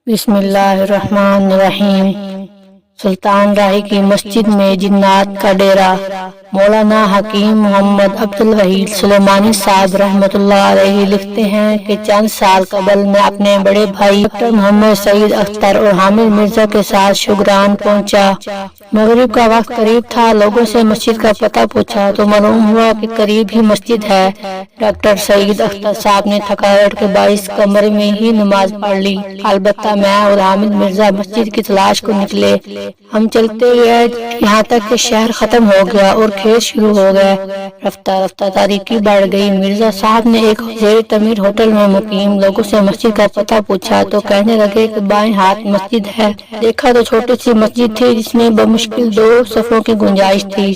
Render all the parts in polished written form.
بسم اللہ الرحمن الرحیم۔ سلطان راہی کی مسجد میں جنات کا ڈیرا۔ مولانا حکیم محمد عبدالوحید سلیمانی صاحب رحمۃ اللہ علیہ لکھتے ہیں کہ چند سال قبل میں اپنے بڑے بھائی ڈاکٹر محمد سعید اختر اور حامد مرزا کے ساتھ شوگران پہنچا۔ مغرب کا وقت قریب تھا۔ لوگوں سے مسجد کا پتہ پوچھا تو معلوم ہوا کہ قریب ہی مسجد ہے۔ ڈاکٹر سعید اختر صاحب نے تھکاوٹ کے باعث کمرے میں ہی نماز پڑھ لی۔ البتہ میں اور حامد مرزا مسجد کی تلاش کو نکلے۔ ہم چلتے گئے یہاں تک کہ شہر ختم ہو گیا اور کھیت شروع ہو گئے۔ رفتہ رفتہ تاریکی بڑھ گئی۔ مرزا صاحب نے ایک زیر تعمیر ہوٹل میں مقیم لوگوں سے مسجد کا پتہ پوچھا تو کہنے لگے کہ بائیں ہاتھ مسجد ہے۔ دیکھا تو چھوٹی سی مسجد تھی جس میں بمشکل 2 صفوں کی گنجائش تھی۔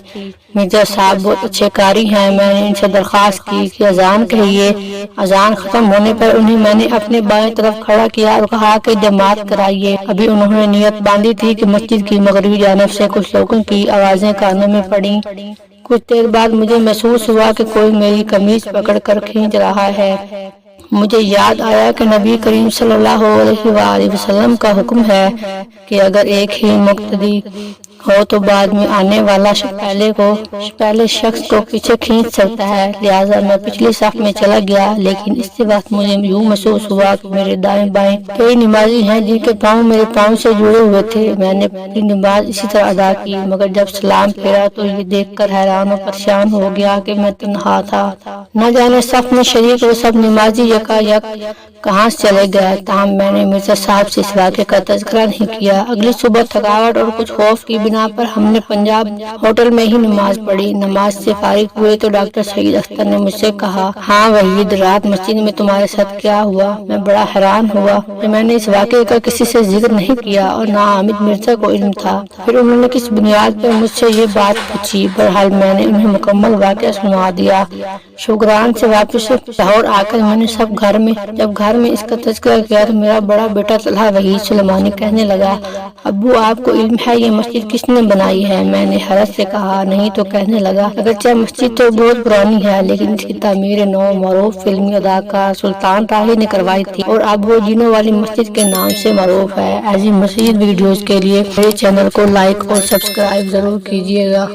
مرزا صاحب بہت اچھے قاری ہیں۔ میں نے ان سے درخواست کی کہ اذان کہیے۔ اذان ختم ہونے پر انہیں میں نے اپنے بائیں طرف کھڑا کیا اور کہا کہ جماعت کرائیے۔ ابھی انہوں نے نیت باندھی تھی کہ مسجد کی مغربی جانب سے کچھ لوگوں کی آوازیں کانوں میں پڑیں۔ کچھ دیر بعد مجھے محسوس ہوا کہ کوئی میری قمیض پکڑ کر کھینچ رہا ہے۔ مجھے یاد آیا کہ نبی کریم صلی اللہ علیہ وآلہ وسلم کا حکم ہے کہ اگر ایک ہی مقتدی ہو تو بعد میں آنے والا پہلے شخص کو پیچھے کھینچ سکتا ہے۔ لہٰذا میں پچھلی صف میں چلا گیا، لیکن اسی وقت مجھے یوں محسوس ہوا کہ میرے دائیں بائیں کئی نمازی ہیں جن کے پاؤں میرے پاؤں سے جڑے ہوئے تھے۔ میں نے پوری نماز اسی طرح ادا کی، مگر جب سلام پھیرا تو یہ دیکھ کر حیران و پریشان ہو گیا کہ میں تنہا تھا۔ نہ جانے صف میں شریک وہ سب نمازی یکا یک کہاں سے چلے گئے۔ تاہم میں نے مرزا صاحب سے اس واقعے کا تذکرہ نہیں کیا۔ اگلی صبح تھکاوٹ اور کچھ خوف کی بنا پر ہم نے پنجاب ہوٹل میں ہی نماز پڑھی۔ نماز سے فارغ ہوئے تو ڈاکٹر سعید اختر نے مجھ سے کہا، ہاں وحید، رات مسجد میں تمہارے ساتھ کیا ہوا؟ میں بڑا حیران ہوا کہ میں نے اس واقعے کا کسی سے ذکر نہیں کیا اور نہ حامد مرزا کو علم تھا۔ پھر انہوں نے کس بنیاد پر مجھ سے یہ بات پوچھی؟ بہرحال میں نے انہیں مکمل واقعہ سنا دیا۔ شوگران سے واپس لاہور آ کر میں نے جب گھر میں اس کا تذکرہ کیا تو میرا بڑا بیٹا طلحہ وحید سلیمانی کہنے لگا، ابو آپ کو علم ہے یہ مسجد کس نے بنائی ہے؟ میں نے حیرت سے کہا، نہیں تو کہنے لگا، اگرچہ مسجد تو بہت پرانی ہے لیکن اس کی تعمیر نو معروف فلمی اداکار سلطان راہی نے کروائی تھی اور اب وہ جینوں والی مسجد کے نام سے معروف ہے۔ ایسی مزید ویڈیوز کے لیے میرے چینل کو لائک اور سبسکرائب ضرور کیجیے گا۔